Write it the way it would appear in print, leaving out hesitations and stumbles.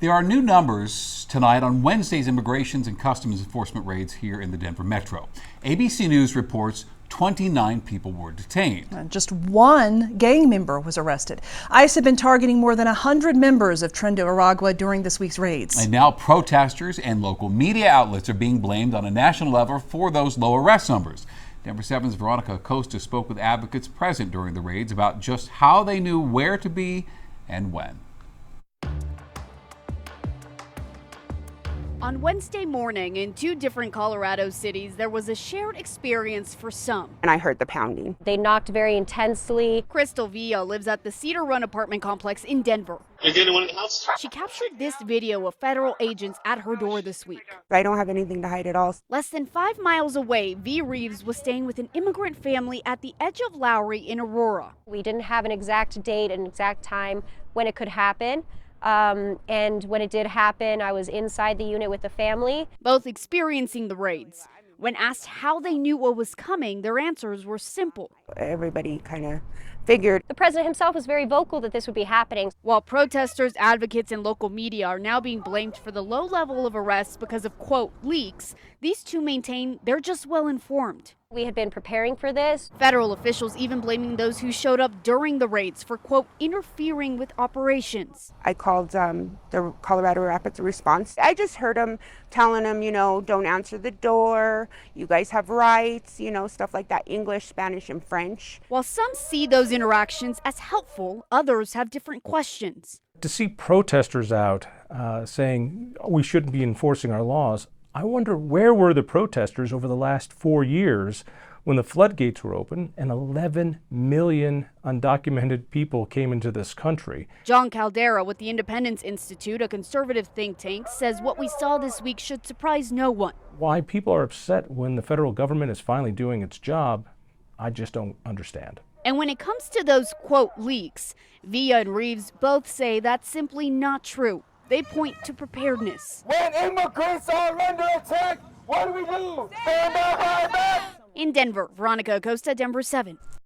There are new numbers tonight on Wednesday's Immigrations and Customs Enforcement raids here in the Denver metro. ABC News reports 29 people were detained. Just one gang member was arrested. ICE had been targeting more than 100 members of Tren de Aragua during this week's raids. And now protesters and local media outlets are being blamed on a national level for those low arrest numbers. Denver 7's Veronica Acosta spoke with advocates present during the raids about just how they knew where to be and when. On Wednesday morning, in two different Colorado cities, there was a shared experience for some. And I heard the pounding. They knocked very intensely. Crystal Villa lives at the Cedar Run apartment complex in Denver. Is anyone in the house? She captured this video of federal agents at her door this week. I don't have anything to hide at all. Less than 5 miles away, V. Reeves was staying with an immigrant family at the edge of Lowry in Aurora. We didn't have an exact date, an exact time when it could happen. And when it did happen, I was inside the unit with the family. Both experiencing the raids. When asked how they knew what was coming, their answers were simple. Everybody kind of figured. The president himself was very vocal that this would be happening. While protesters, advocates, and local media are now being blamed for the low level of arrests because of, quote, leaks, these two maintain they're just well informed. We had been preparing for this. Federal officials even blaming those who showed up during the raids for, quote, interfering with operations. I called the Colorado Rapids response. I just heard them telling them, don't answer the door. You guys have rights, stuff like that, English, Spanish, and French. While some see those interactions as helpful, others have different questions. To see protesters out saying we shouldn't be enforcing our laws, I wonder where were the protesters over the last 4 years when the floodgates were open and 11 million undocumented people came into this country. John Caldera with the Independence Institute, a conservative think tank, says what we saw this week should surprise no one. Why people are upset when the federal government is finally doing its job, I just don't understand. And when it comes to those, quote, leaks, Villa and Reeves both say that's simply not true. They point to preparedness. When immigrants are under attack, what do we do? Stand behind us! In Denver, Veronica Acosta, Denver 7.